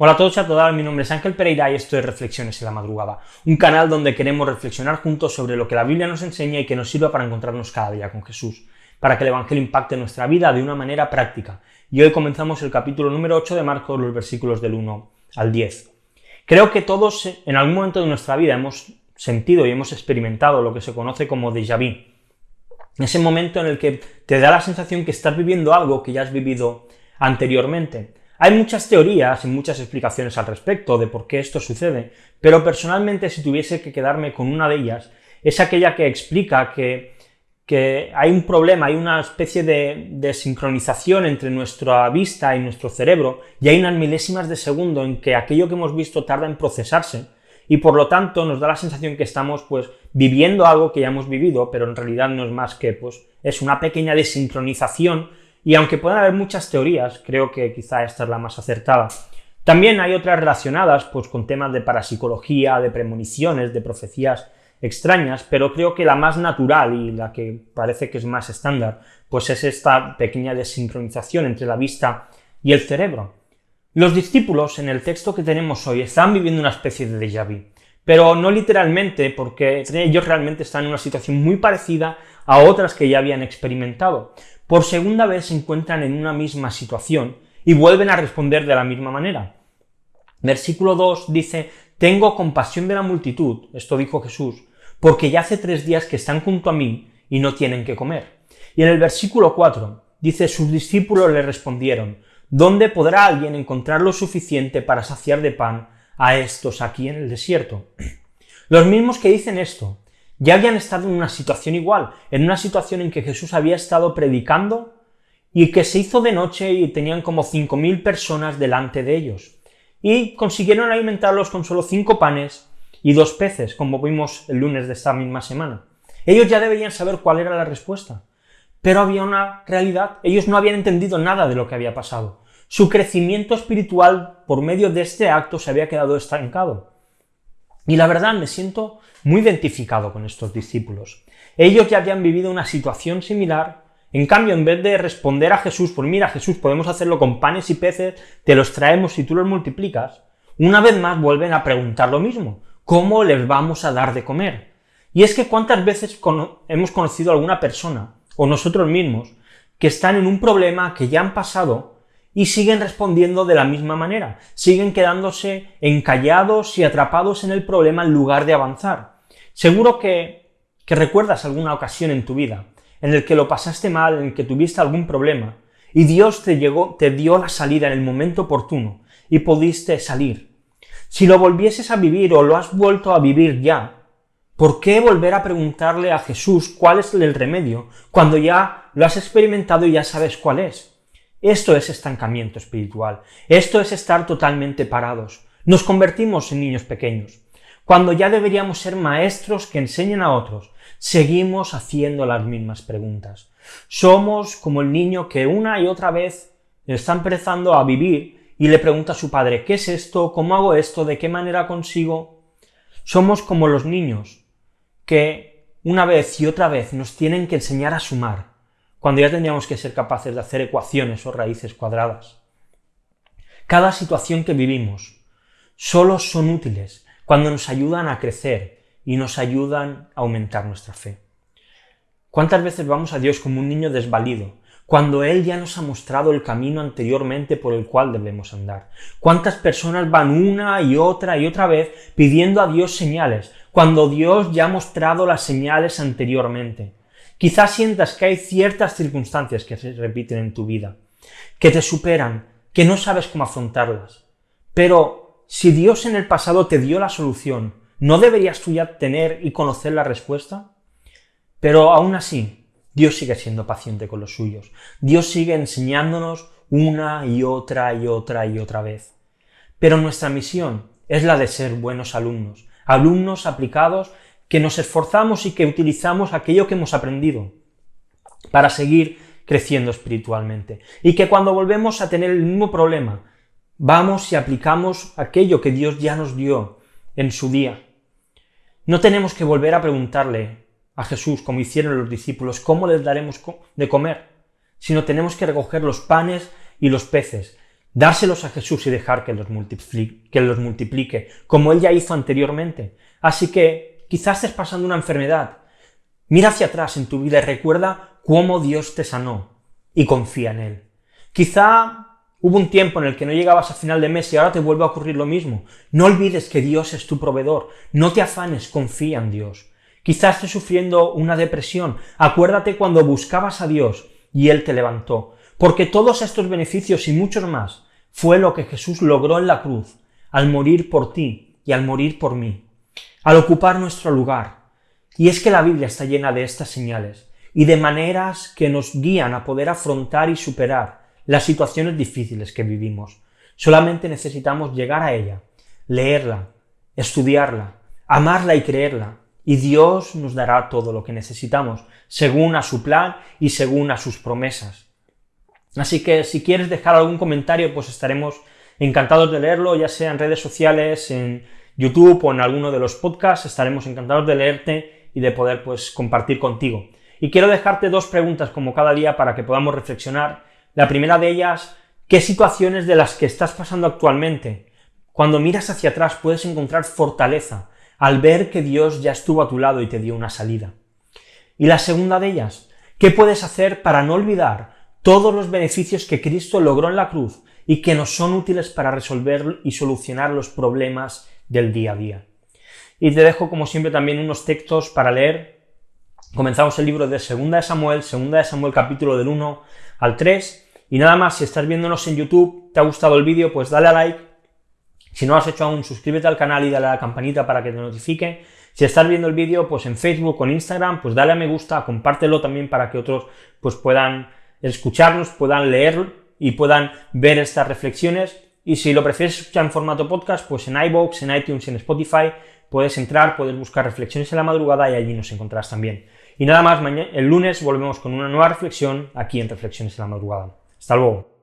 Hola a todos y a todas, mi nombre es Ángel Pereira y esto es Reflexiones en la Madrugada, un canal donde queremos reflexionar juntos sobre lo que la Biblia nos enseña y que nos sirva para encontrarnos cada día con Jesús, para que el Evangelio impacte nuestra vida de una manera práctica. Y hoy comenzamos el capítulo número 8 de Marcos, los versículos del 1 al 10. Creo que todos en algún momento de nuestra vida hemos sentido y hemos experimentado lo que se conoce como déjà vu. Ese momento en el que te da la sensación que estás viviendo algo que ya has vivido anteriormente. Hay muchas teorías y muchas explicaciones al respecto de por qué esto sucede, pero personalmente si tuviese que quedarme con una de ellas, es aquella que explica que hay un problema, hay una especie de sincronización entre nuestra vista y nuestro cerebro, y hay unas milésimas de segundo en que aquello que hemos visto tarda en procesarse, y por lo tanto nos da la sensación que estamos viviendo algo que ya hemos vivido, pero en realidad no es más que es una pequeña desincronización. Y aunque puedan haber muchas teorías, creo que quizá esta es la más acertada. También hay otras relacionadas con temas de parapsicología, de premoniciones, de profecías extrañas, pero creo que la más natural y la que parece que es más estándar, es esta pequeña desincronización entre la vista y el cerebro. Los discípulos, en el texto que tenemos hoy, están viviendo una especie de déjà vu, pero no literalmente, porque ellos realmente están en una situación muy parecida a otras que ya habían experimentado. Por segunda vez se encuentran en una misma situación y vuelven a responder de la misma manera. Versículo 2 dice: «Tengo compasión de la multitud», esto dijo Jesús, «porque ya hace 3 días que están junto a mí y no tienen que comer». Y en el versículo 4 dice: «Sus discípulos le respondieron: ¿dónde podrá alguien encontrar lo suficiente para saciar de pan a estos aquí en el desierto?». Los mismos que dicen esto ya habían estado en una situación igual, en una situación en que Jesús había estado predicando y que se hizo de noche y tenían como 5.000 personas delante de ellos. Y consiguieron alimentarlos con solo 5 panes y 2 peces, como vimos el lunes de esta misma semana. Ellos ya deberían saber cuál era la respuesta, pero había una realidad, ellos no habían entendido nada de lo que había pasado. Su crecimiento espiritual por medio de este acto se había quedado estancado. Y la verdad, me siento muy identificado con estos discípulos. Ellos ya habían vivido una situación similar. En cambio, en vez de responder a Jesús, mira Jesús, podemos hacerlo con panes y peces, te los traemos y tú los multiplicas, una vez más vuelven a preguntar lo mismo: ¿cómo les vamos a dar de comer? Y es que cuántas veces hemos conocido a alguna persona, o nosotros mismos, que están en un problema que ya han pasado y siguen respondiendo de la misma manera, siguen quedándose encallados y atrapados en el problema en lugar de avanzar. Seguro que recuerdas alguna ocasión en tu vida en el que lo pasaste mal, en el que tuviste algún problema, y Dios te dio la salida en el momento oportuno, y pudiste salir. Si lo volvieses a vivir o lo has vuelto a vivir ya, ¿por qué volver a preguntarle a Jesús cuál es el remedio, cuando ya lo has experimentado y ya sabes cuál es? Esto es estancamiento espiritual, esto es estar totalmente parados. Nos convertimos en niños pequeños. Cuando ya deberíamos ser maestros que enseñen a otros, seguimos haciendo las mismas preguntas. Somos como el niño que una y otra vez está empezando a vivir y le pregunta a su padre: ¿qué es esto? ¿Cómo hago esto? ¿De qué manera consigo? Somos como los niños que una vez y otra vez nos tienen que enseñar a sumar, cuando ya tendríamos que ser capaces de hacer ecuaciones o raíces cuadradas. Cada situación que vivimos solo son útiles cuando nos ayudan a crecer y nos ayudan a aumentar nuestra fe. ¿Cuántas veces vamos a Dios como un niño desvalido, cuando Él ya nos ha mostrado el camino anteriormente por el cual debemos andar? ¿Cuántas personas van una y otra vez pidiendo a Dios señales, cuando Dios ya ha mostrado las señales anteriormente? Quizás sientas que hay ciertas circunstancias que se repiten en tu vida, que te superan, que no sabes cómo afrontarlas. Pero si Dios en el pasado te dio la solución, ¿no deberías tú ya tener y conocer la respuesta? Pero aún así, Dios sigue siendo paciente con los suyos. Dios sigue enseñándonos una y otra vez. Pero nuestra misión es la de ser buenos alumnos, alumnos aplicados, que nos esforzamos y que utilizamos aquello que hemos aprendido para seguir creciendo espiritualmente. Y que cuando volvemos a tener el mismo problema, vamos y aplicamos aquello que Dios ya nos dio en su día. No tenemos que volver a preguntarle a Jesús, como hicieron los discípulos, ¿cómo les daremos de comer? Sino tenemos que recoger los panes y los peces, dárselos a Jesús y dejar que los multiplique, como Él ya hizo anteriormente. Así que quizás estés pasando una enfermedad. Mira hacia atrás en tu vida y recuerda cómo Dios te sanó y confía en Él. Quizá hubo un tiempo en el que no llegabas a final de mes y ahora te vuelve a ocurrir lo mismo. No olvides que Dios es tu proveedor. No te afanes, confía en Dios. Quizás estés sufriendo una depresión. Acuérdate cuando buscabas a Dios y Él te levantó. Porque todos estos beneficios y muchos más fue lo que Jesús logró en la cruz, al morir por ti y al morir por mí, al ocupar nuestro lugar. Y es que la Biblia está llena de estas señales y de maneras que nos guían a poder afrontar y superar las situaciones difíciles que vivimos. Solamente necesitamos llegar a ella, leerla, estudiarla, amarla y creerla, y Dios nos dará todo lo que necesitamos, según a su plan y según a sus promesas. Así que si quieres dejar algún comentario, pues estaremos encantados de leerlo, ya sea en redes sociales, en YouTube o en alguno de los podcasts. Estaremos encantados de leerte y de poder pues compartir contigo. Y quiero dejarte dos preguntas como cada día para que podamos reflexionar. La primera de ellas, ¿qué situaciones de las que estás pasando actualmente, cuando miras hacia atrás, puedes encontrar fortaleza al ver que Dios ya estuvo a tu lado y te dio una salida? Y la segunda de ellas, ¿qué puedes hacer para no olvidar todos los beneficios que Cristo logró en la cruz y que nos son útiles para resolver y solucionar los problemas del día a día? Y te dejo, como siempre, también unos textos para leer. Comenzamos el libro de 2 de Samuel capítulo del 1 al 3. Y nada más, si estás viéndonos en YouTube, te ha gustado el vídeo, pues dale a like. Si no lo has hecho aún, suscríbete al canal y dale a la campanita para que te notifique. Si estás viendo el vídeo, pues en Facebook o en Instagram, pues dale a me gusta, compártelo también para que otros pues puedan escucharnos, puedan leer y puedan ver estas reflexiones. Y si lo prefieres escuchar en formato podcast, pues en iVoox, en iTunes, en Spotify, puedes entrar, puedes buscar Reflexiones en la Madrugada y allí nos encontrarás también. Y nada más, el lunes volvemos con una nueva reflexión aquí en Reflexiones en la Madrugada. Hasta luego.